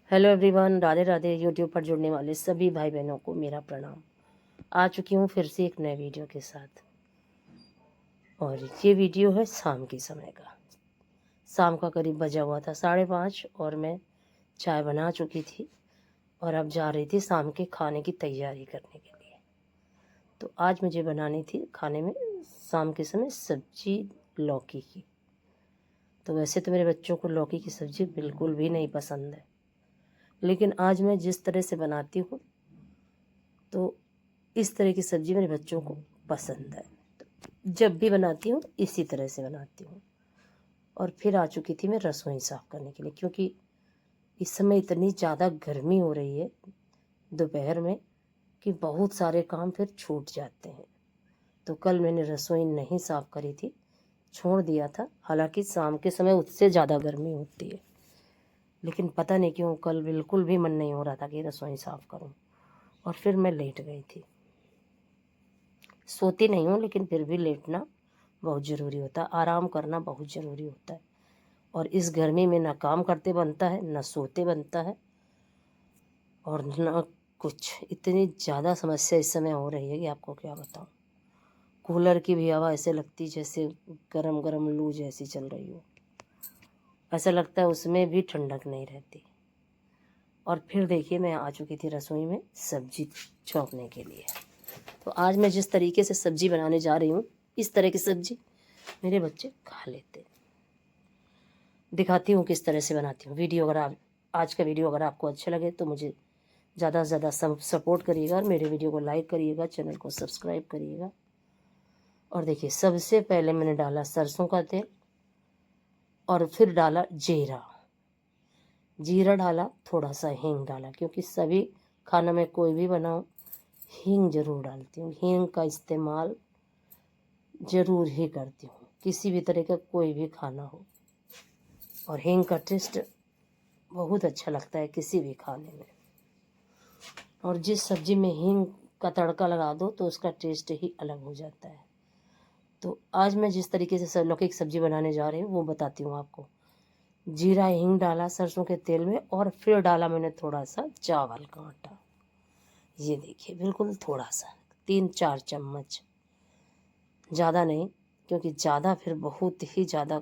Hello everyone, Radhe Radhe. YouTube पर जुड़ने वाले सभी भाई बहनों को मेरा प्रणाम। आ चुकी हूँ फिर से एक नए वीडियो के साथ। और ये वीडियो है शाम के समय का। शाम का करीब बजा हुआ था 5:30 और मैं चाय बना चुकी थी और अब जा रही थी शाम के खाने की तैयारी करने के लिए। तो आज मुझे बनानी थी खाने में शाम के समय सब्जी लौकी की। तो वैसे तो मेरे बच्चों को लौकी की सब्ज़ी बिल्कुल भी नहीं पसंद है, लेकिन आज मैं जिस तरह से बनाती हूँ तो इस तरह की सब्ज़ी मेरे बच्चों को पसंद है। तो जब भी बनाती हूँ इसी तरह से बनाती हूँ। और फिर आ चुकी थी मैं रसोई साफ़ करने के लिए, क्योंकि इस समय इतनी ज़्यादा गर्मी हो रही है दोपहर में कि बहुत सारे काम फिर छूट जाते हैं। तो कल मैंने रसोई नहीं साफ़ करी थी, छोड़ दिया था। हालांकि शाम के समय उससे ज़्यादा गर्मी होती है, लेकिन पता नहीं क्यों कल बिल्कुल भी मन नहीं हो रहा था कि रसोई साफ़ करूं। और फिर मैं लेट गई थी। सोती नहीं हूँ, लेकिन फिर भी लेटना बहुत ज़रूरी होता है, आराम करना बहुत ज़रूरी होता है। और इस गर्मी में ना काम करते बनता है, ना सोते बनता है, और ना कुछ। इतनी ज़्यादा समस्या इस समय हो रही है कि आपको क्या बताऊँ। कूलर की भी हवा ऐसे लगती जैसे गरम गरम लू जैसी चल रही हो। ऐसा लगता है उसमें भी ठंडक नहीं रहती। और फिर देखिए मैं आ चुकी थी रसोई में सब्जी छौंकने के लिए। तो आज मैं जिस तरीके से सब्जी बनाने जा रही हूँ, इस तरह की सब्जी मेरे बच्चे खा लेते हैं। दिखाती हूँ किस तरह से बनाती हूँ। वीडियो अगर आप आज का वीडियो अगर आपको अच्छा लगे तो मुझे ज़्यादा से ज़्यादा सपोर्ट करिएगा और मेरे वीडियो को लाइक करिएगा, चैनल को सब्सक्राइब करिएगा। और देखिए सबसे पहले मैंने डाला सरसों का तेल और फिर डाला जीरा। जीरा डाला, थोड़ा सा हींग डाला, क्योंकि सभी खाना में कोई भी बनाऊँ हींग ज़रूर डालती हूँ। हींग का इस्तेमाल ज़रूर ही करती हूँ किसी भी तरह का कोई भी खाना हो। और हींग का टेस्ट बहुत अच्छा लगता है किसी भी खाने में। और जिस सब्ज़ी में हींग का तड़का लगा दो तो उसका टेस्ट ही अलग हो जाता है। तो आज मैं जिस तरीके से लौकी की सब्ज़ी बनाने जा रही हूँ वो बताती हूँ आपको। जीरा हींग डाला सरसों के तेल में, और फिर डाला मैंने थोड़ा सा चावल का आटा। ये देखिए बिल्कुल थोड़ा सा, 3-4 चम्मच, ज़्यादा नहीं, क्योंकि ज़्यादा फिर बहुत ही ज़्यादा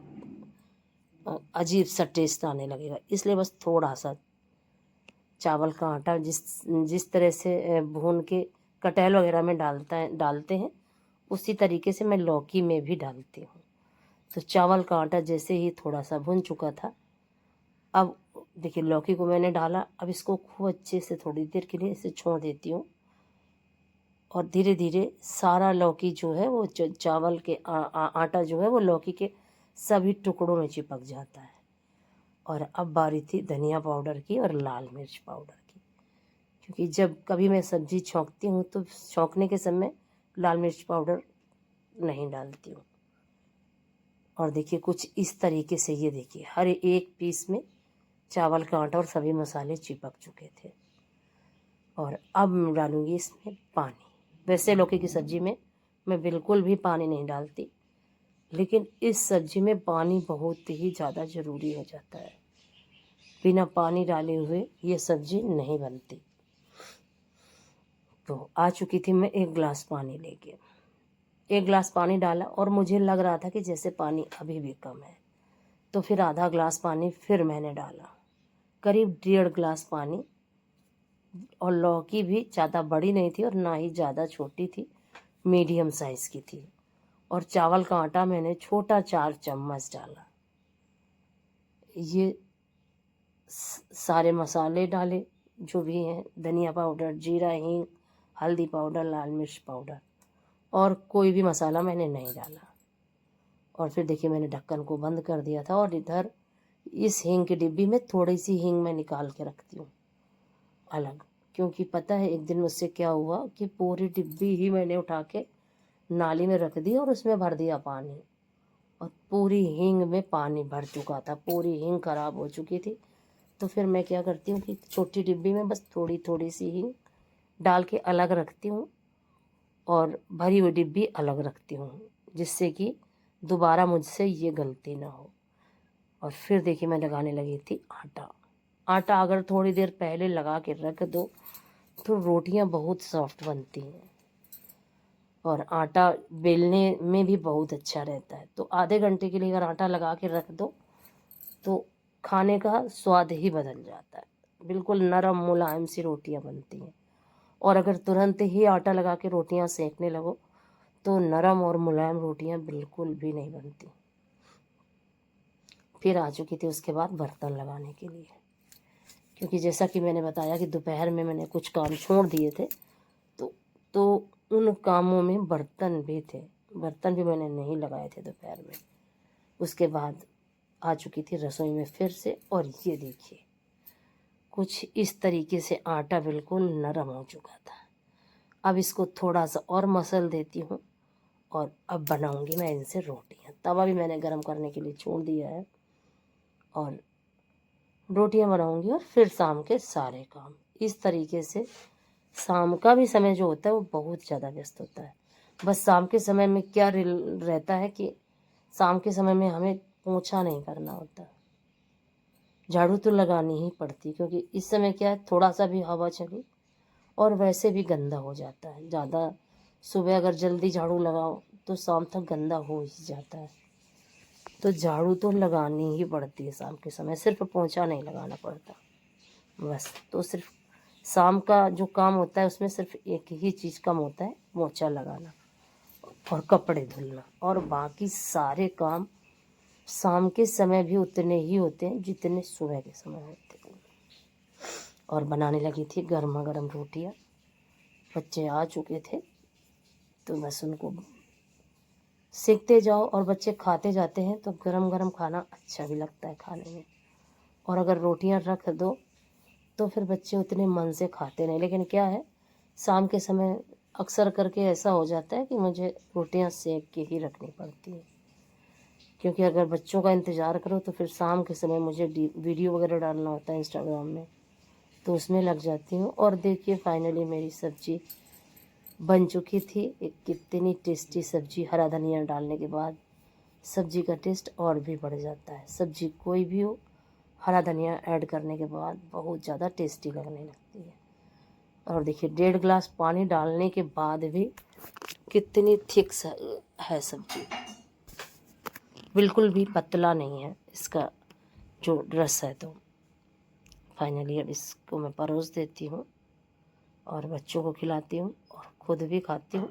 अजीब सा टेस्ट आने लगेगा। इसलिए बस थोड़ा सा चावल का आटा जिस तरह से भून के कटहल वगैरह में डालते हैं उसी तरीके से मैं लौकी में भी डालती हूँ। तो चावल का आटा जैसे ही थोड़ा सा भुन चुका था, अब देखिए लौकी को मैंने डाला। अब इसको खूब अच्छे से थोड़ी देर के लिए इसे छोड़ देती हूँ, और धीरे धीरे सारा लौकी जो है वो चावल के आटा जो है वो लौकी के सभी टुकड़ों में चिपक जाता है। और अब बारी थी धनिया पाउडर की और लाल मिर्च पाउडर की, क्योंकि जब कभी मैं सब्ज़ी छौंकती हूँ तो छौंकने के समय लाल मिर्च पाउडर नहीं डालती हूँ। और देखिए कुछ इस तरीके से, ये देखिए हर एक पीस में चावल का आटा और सभी मसाले चिपक चुके थे। और अब मैं डालूँगी इसमें पानी। वैसे लौकी की सब्ज़ी में मैं बिल्कुल भी पानी नहीं डालती, लेकिन इस सब्ज़ी में पानी बहुत ही ज़्यादा ज़रूरी हो जाता है। बिना पानी डाले हुए ये सब्ज़ी नहीं बनती। तो आ चुकी थी मैं 1 गिलास पानी लेके। 1 गिलास पानी डाला और मुझे लग रहा था कि जैसे पानी अभी भी कम है, तो फिर आधा गिलास पानी फिर मैंने डाला, करीब 1.5 गिलास पानी। और लौकी भी ज़्यादा बड़ी नहीं थी और ना ही ज़्यादा छोटी थी, मीडियम साइज़ की थी। और चावल का आटा मैंने छोटा 4 चम्मच डाला। ये सारे मसाले डाले जो भी हैं, धनिया पाउडर, जीरा, हींग, हल्दी पाउडर, लाल मिर्च पाउडर, और कोई भी मसाला मैंने नहीं डाला। और फिर देखिए मैंने ढक्कन को बंद कर दिया था। और इधर इस हींग की डिब्बी में थोड़ी सी हींग मैं निकाल के रखती हूँ अलग, क्योंकि पता है एक दिन मुझसे क्या हुआ कि पूरी डिब्बी ही मैंने उठा के नाली में रख दी और उसमें भर दिया पानी, और पूरी हींग में पानी भर चुका था, पूरी हींग खराब हो चुकी थी। तो फिर मैं क्या करती हूँ कि छोटी डिब्बी में बस थोड़ी थोड़ी सी हींग डाल के अलग रखती हूँ और भरी हुई डिब्बी अलग रखती हूँ, जिससे कि दोबारा मुझसे ये गलती ना हो। और फिर देखिए मैं लगाने लगी थी आटा। आटा अगर थोड़ी देर पहले लगा के रख दो तो रोटियां बहुत सॉफ्ट बनती हैं और आटा बेलने में भी बहुत अच्छा रहता है। तो आधे घंटे के लिए अगर आटा लगा के रख दो तो खाने का स्वाद ही बदल जाता है, बिल्कुल नरम मुलायम सी रोटियां बनती हैं। और अगर तुरंत ही आटा लगा के रोटियां सेकने लगो तो नरम और मुलायम रोटियां बिल्कुल भी नहीं बनती। फिर आ चुकी थी उसके बाद बर्तन लगाने के लिए, क्योंकि जैसा कि मैंने बताया कि दोपहर में मैंने कुछ काम छोड़ दिए थे तो उन कामों में बर्तन भी थे, बर्तन भी मैंने नहीं लगाए थे दोपहर में। उसके बाद आ चुकी थी रसोई में फिर से, और ये देखिए कुछ इस तरीके से आटा बिल्कुल नरम हो चुका था। अब इसको थोड़ा सा और मसल देती हूँ और अब बनाऊंगी मैं इनसे रोटियाँ। तवा भी मैंने गरम करने के लिए छोड़ दिया है और रोटियाँ बनाऊंगी और फिर शाम के सारे काम। इस तरीके से शाम का भी समय जो होता है वो बहुत ज़्यादा व्यस्त होता है। बस शाम के समय में क्या रहता है कि शाम के समय में हमें पोंछा नहीं करना होता, झाड़ू तो लगानी ही पड़ती, क्योंकि इस समय क्या है थोड़ा सा भी हवा चली और वैसे भी गंदा हो जाता है। ज़्यादा सुबह अगर जल्दी झाड़ू लगाओ तो शाम तक गंदा हो ही जाता है। तो झाड़ू तो लगानी ही पड़ती है शाम के समय, सिर्फ पोंछा नहीं लगाना पड़ता बस। तो सिर्फ शाम का जो काम होता है उसमें सिर्फ एक ही चीज़ कम होता है, पोंछा लगाना और कपड़े धुलना, और बाकी सारे काम शाम के समय भी उतने ही होते हैं जितने सुबह के समय होते हैं। और बनाने लगी थी गर्मा गर्म रोटियाँ। बच्चे आ चुके थे तो बस उनको सेकते जाओ और बच्चे खाते जाते हैं, तो गरम गरम खाना अच्छा भी लगता है खाने में। और अगर रोटियां रख दो तो फिर बच्चे उतने मन से खाते नहीं। लेकिन क्या है, शाम के समय अक्सर करके ऐसा हो जाता है कि मुझे रोटियां सेक के ही रखनी पड़ती हैं, क्योंकि अगर बच्चों का इंतज़ार करो तो फिर शाम के समय मुझे वीडियो वगैरह डालना होता है इंस्टाग्राम में, तो उसमें लग जाती हूँ। और देखिए फाइनली मेरी सब्ज़ी बन चुकी थी। एक कितनी टेस्टी सब्ज़ी, हरा धनिया डालने के बाद सब्ज़ी का टेस्ट और भी बढ़ जाता है। सब्ज़ी कोई भी हो, हरा धनिया ऐड करने के बाद बहुत ज़्यादा टेस्टी लगने लगती है। और देखिए 1.5 गिलास पानी डालने के बाद भी कितनी थिक है सब्ज़ी, बिल्कुल भी पतला नहीं है इसका जो रस है। तो फाइनली अब इसको मैं परोस देती हूँ और बच्चों को खिलाती हूँ और खुद भी खाती हूँ।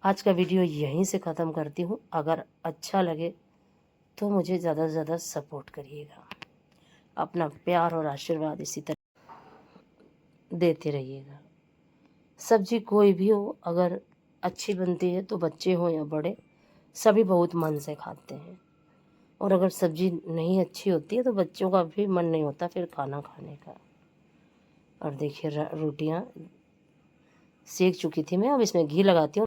आज का वीडियो यहीं से ख़त्म करती हूँ। अगर अच्छा लगे तो मुझे ज़्यादा से ज़्यादा सपोर्ट करिएगा, अपना प्यार और आशीर्वाद इसी तरह देते रहिएगा। सब्ज़ी कोई भी हो अगर अच्छी बनती है तो बच्चे हों या बड़े सभी बहुत मन से खाते हैं, और अगर सब्ज़ी नहीं अच्छी होती है तो बच्चों का भी मन नहीं होता फिर खाना खाने का। और देखिए रोटियां सेक चुकी थी मैं, अब इसमें घी लगाती हूँ।